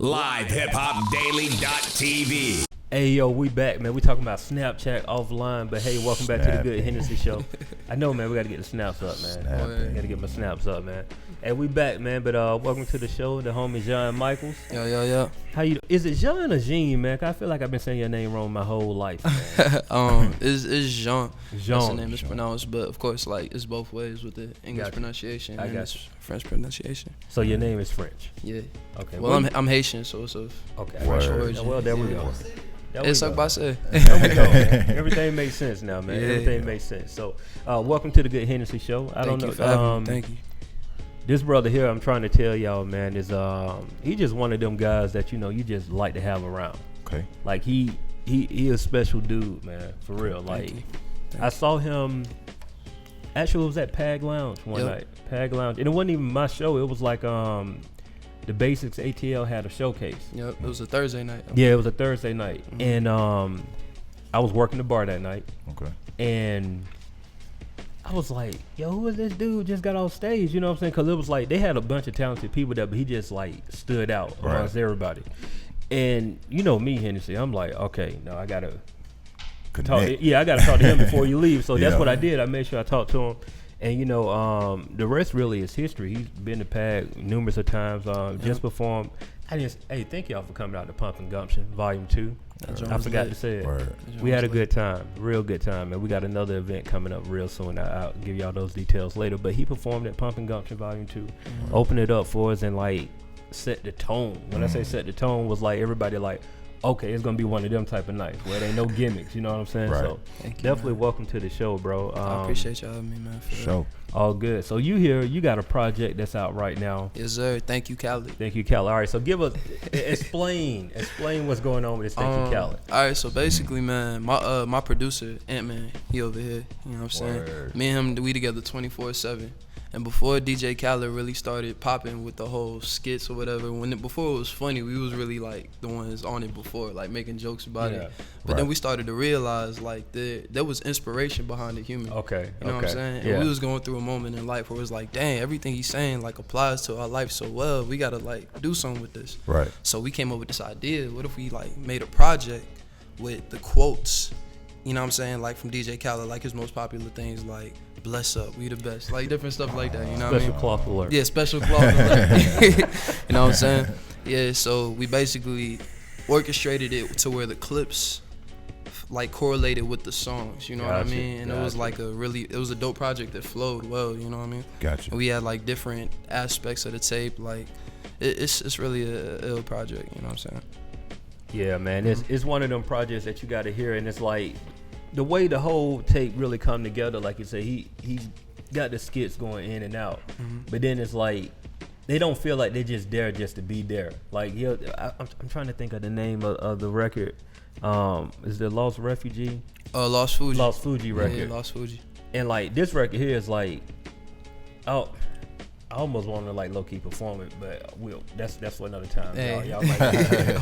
LiveHipHopDaily.tv. Hey yo, we back, man. We talking about Snapchat offline, but hey, welcome back to the Good Hennessy Show. I know, man. We got to get the snaps up, man. Got to get my snaps up, man. Hey, we back, man. But welcome to the show, the homie John Michaels. Yo. How you? Is it Jean or Jean, man? 'Cause I feel like I've been saying your name wrong my whole life, man. It's Jean. Jean. That's the name is pronounced, but of course, like it's both ways with the English pronunciation and it's French pronunciation. So your name is French. Yeah. Okay. Well, I'm Haitian, so it's of French origin. Well, there we go. It's like I said. There we go, man. Everything makes sense now, man. Yeah. Everything makes sense. So, welcome to the Good Hennessy Show. I don't know. Thank you. This brother here, I'm trying to tell y'all, man, is he just one of them guys that you just like to have around. Okay. Like he a special dude, man, for real. Like I saw him. Actually, it was at Pag Lounge one night. Pag Lounge, and it wasn't even my show. It was like the Basics ATL had a showcase. Yep. It was a Thursday night. Yeah, it was a Thursday night, and I was working the bar that night. Okay. And I was like, yo, who is this dude just got off stage? You know what I'm saying? Because it was like they had a bunch of talented people there, but he just like stood out amongst everybody. And you know me, Hennessy, I'm like, okay, no, I got to talk. Yeah, I got to talk to him before you leave. So that's what I did. I made sure I talked to him. And, the rest really is history. He's been to PAG numerous of times, just performed. Hey, thank y'all for coming out to Pump and Gumption, Volume 2. I forgot to say it. We had a good time, real good time, and we got another event coming up real soon. I'll give y'all those details later. But he performed at Pump and Gumption Volume 2, opened it up for us and, like, set the tone. When I say set the tone, was like everybody like, okay, it's going to be one of them type of nights where there ain't no gimmicks, you know what I'm saying? Right. So definitely welcome to the show, bro. I appreciate y'all having me, man. Show. All good. So you got a project that's out right now. Yes, sir. Thank you, Khaled. Thank you, Khaled. All right, so give us, explain what's going on with this Thank You, Khaled. All right, so basically, man, my producer, Ant-Man, he over here, you know what I'm saying? Me and him, we together 24/7. And before DJ Khaled really started popping with the whole skits or whatever, before it was funny, we was really like the ones on it before, like making jokes about it. But then we started to realize like there was inspiration behind the humor. Okay. You know what I'm saying? And we was going through a moment in life where it was like, dang, everything he's saying like applies to our life so well. We gotta like do something with this. Right. So we came up with this idea. What if we like made a project with the quotes, you know what I'm saying, like from DJ Khaled, like his most popular things like bless up, we the best, like different stuff like that, you know what I mean? Special cloth alert. Yeah, special cloth alert. You know what I'm saying? Yeah, so we basically orchestrated it to where the clips like correlated with the songs, you know what I mean? And it was like it was a dope project that flowed well, you know what I mean? Gotcha. And we had like different aspects of the tape, like it's really a ill project, you know what I'm saying? Yeah, man, it's one of them projects that you got to hear, and it's like the way the whole tape really come together. Like you say, he got the skits going in and out, but then it's like they don't feel like they're just there just to be there. Like I'm trying to think of the name of the record. Is the Lost Refugee? Lost Fuji. Lost Fuji record. Yeah, Lost Fuji. And like this record here is like, oh. I almost want to like low key perform it, but that's for another time. Hey. Y'all might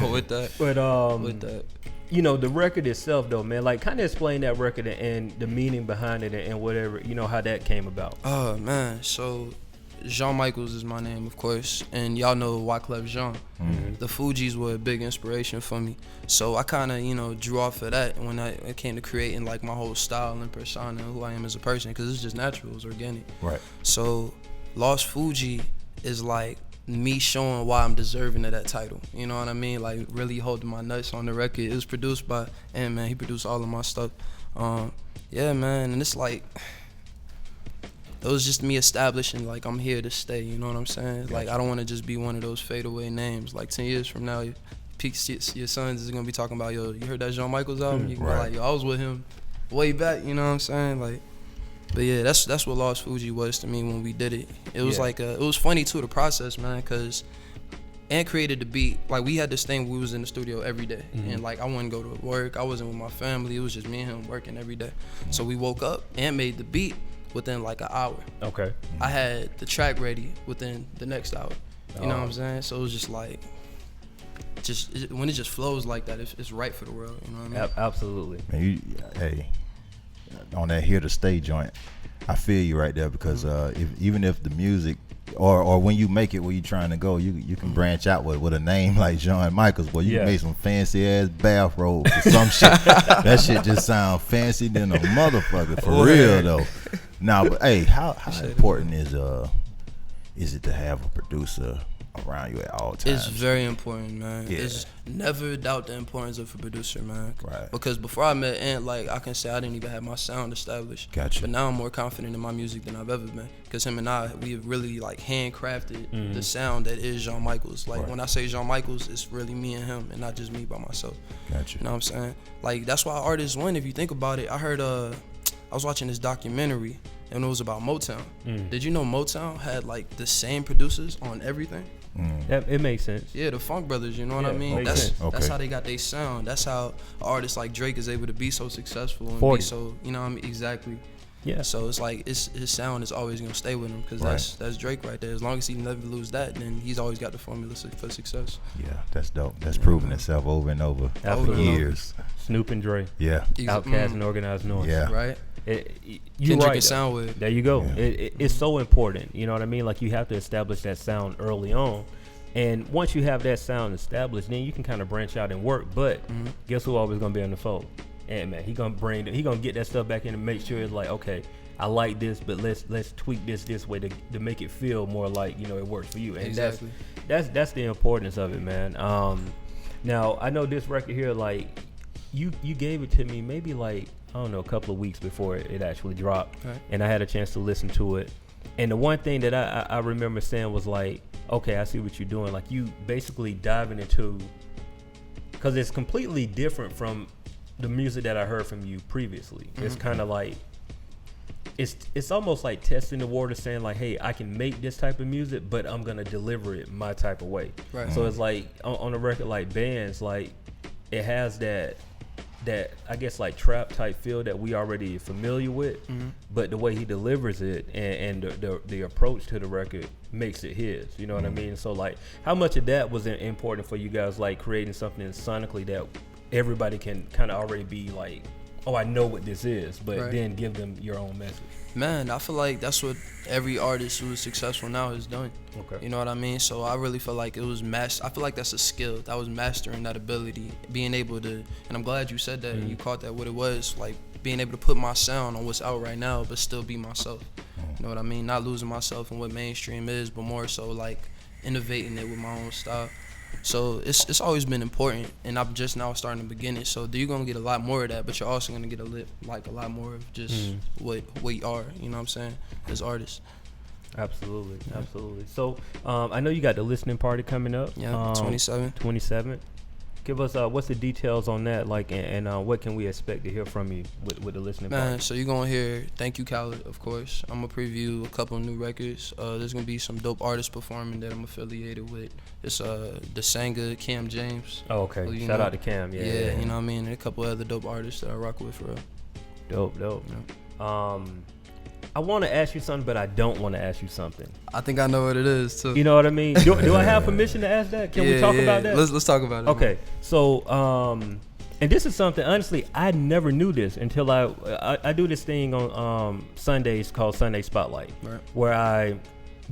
with that. But with that. The record itself though, man, like kind of explain that record and the meaning behind it and whatever, how that came about. Oh man, so Jean Michaels is my name, of course, and y'all know Wyclef Jean. The Fugees were a big inspiration for me, so I kind of drew off of that when it came to creating like my whole style and persona and who I am as a person, because it's just natural, it's organic. Right. So Lost Fuji is like me showing why I'm deserving of that title. You know what I mean? Like really holding my nuts on the record. It was produced by Ant-Man. He produced all of my stuff. Yeah, man. And it's like, it was just me establishing like I'm here to stay. You know what I'm saying? Like I don't want to just be one of those fadeaway names. Like 10 years from now, your sons is gonna be talking about, yo, you heard that Jean Michaels album? You can be like, yo, I was with him way back. You know what I'm saying? Like. But yeah, that's what Lost Fuji was to me when we did it. It was like it was funny too, the process, man, because Ant created the beat. Like we had this thing, we was in the studio every day, and like I wouldn't go to work, I wasn't with my family, it was just me and him working every day. So we woke up, Ant made the beat within like an hour. Okay. I had the track ready within the next hour. You know what I'm saying? So it was just like, when it just flows like that, it's right for the world. You know what I mean? Absolutely. Man, on that Here to Stay joint, I feel you right there because even if the music or when you make it where you trying to go, you can branch out with a name like Shawn Michaels, boy. You make some fancy ass bathrobes or some shit. That shit just sound fancy than a motherfucker for real though. Now, but hey, how important is it to have a producer around you at all times? It's very important, man. Yeah. It's never doubt the importance of a producer, man. Right. Because before I met Ant, like, I can say I didn't even have my sound established. Gotcha. But now I'm more confident in my music than I've ever been. Because him and I, we have really, like, handcrafted the sound that is Shawn Michaels. Like, when I say Shawn Michaels, it's really me and him and not just me by myself. Gotcha. You know what I'm saying? Like, that's why artists win if you think about it. I heard, I was watching this documentary and it was about Motown. Did you know Motown had, like, the same producers on everything? It makes sense. Yeah, the Funk Brothers, you know what I mean? makes That's sense. that's how they got their sound. That's how an artist like Drake is able to be so successful and 40. be so, you know what I mean? Exactly. Yeah. So it's like his sound is always gonna stay with him because that's Drake right there. As long as he never lose that, then he's always got the formula for success. Yeah, that's dope. That's proven itself over and over for Absolutely. years. Snoop and Dre, Yeah. Outkast and Organized Noise. Yeah. Right. You Kendrick right. and Soundwave. There you go. Yeah. It's so important. You know what I mean? Like you have to establish that sound early on. And once you have that sound established, then you can kind of branch out and work. But guess who always gonna be on the fold? Ant-Man. He gonna get that stuff back in and make sure it's like, okay, I like this, but let's tweak this way to make it feel more like, you know, it works for you. And Exactly. that's the importance of it, man. Now I know this record here, like you gave it to me maybe like, I don't know, a couple of weeks before it actually dropped, and I had a chance to listen to it. And the one thing that I remember saying was like, okay, I see what you're doing. Like you basically diving into, because it's completely different from the music that I heard from you previously. It's kind of like, it's almost like testing the water, saying like, hey, I can make this type of music, but I'm gonna deliver it my type of way. Right. So it's like on a record like Bands, like it has that I guess like trap type feel that we already familiar with, but the way he delivers it and the approach to the record makes it his. You know what I mean? So like, how much of that was important for you guys, like creating something sonically that everybody can kind of already be like, oh, I know what this is, but then give them your own message. Man, I feel like that's what every artist who is successful now is doing. Okay. You know what I mean? So I really feel like it was I feel like that's a skill. That was mastering that ability, being able to, and I'm glad you said that and you caught that what it was, like being able to put my sound on what's out right now, but still be myself. You know what I mean? Not losing myself in what mainstream is, but more so like innovating it with my own style. So it's always been important, and I'm just now starting to begin it. So you're gonna get a lot more of that, but you're also gonna get a lot more of just what we are. You know what I'm saying? As artists. Absolutely. So I know you got the listening party coming up. Yeah, 27th. Give us what's the details on that, like, and what can we expect to hear from you with the listening Man, party? so you're gonna hear Thank You Khaled, of course. I'm gonna preview a couple of new records. There's gonna be some dope artists performing that I'm affiliated with. It's Desanga, Cam James. Oh, okay. who, Shout know, out to Cam. Yeah, you know what I mean, and a couple other dope artists that I rock with for real. Dope. I want to ask you something, but I don't want to ask you something. I think I know what it is too. You know what I mean? Do I have permission to ask that? Can we talk about that? Let's talk about it. Okay, so and this is something, honestly, I never knew this until I do this thing on Sundays called Sunday Spotlight, where I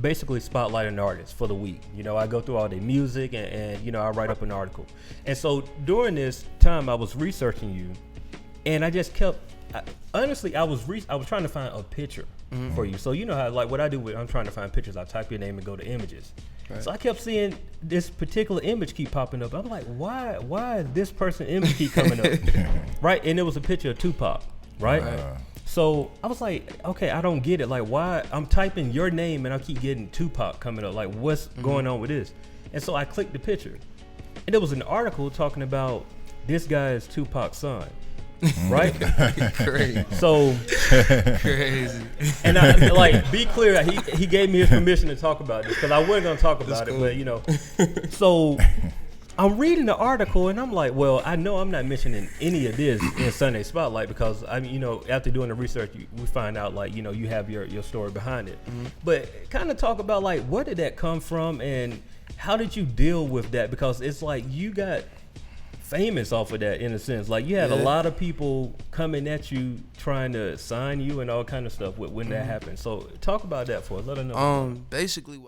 basically spotlight an artist for the week. You know, I go through all their music and you know, I write up an article. And so during this time, I was researching you, and I just kept. Honestly, I was trying to find a picture for you. So you know how, like, what I do I'm trying to find pictures. I type your name and go to images. Right. So I kept seeing this particular image keep popping up. I'm like, why is this person image keep coming up? Right? And it was a picture of Tupac, right? So I was like, okay, I don't get it. Like, why I'm typing your name and I keep getting Tupac coming up. Like, what's going on with this? And so I clicked the picture, and there was an article talking about this guy is Tupac's son. Right? Crazy. So crazy. And I like, be clear, he gave me his permission to talk about this because I wasn't gonna talk about it, but you know. So I'm reading the article and I'm like, well, I know I'm not mentioning any of this in Sunday Spotlight because I mean, you know, after doing the research, we find out like, you know, you have your story behind it. But kind of talk about like, where did that come from and how did you deal with that? Because it's like you got famous off of that in a sense. Like you had a lot of people coming at you trying to sign you and all kind of stuff when that happened. So talk about that for us. Let us know. Basically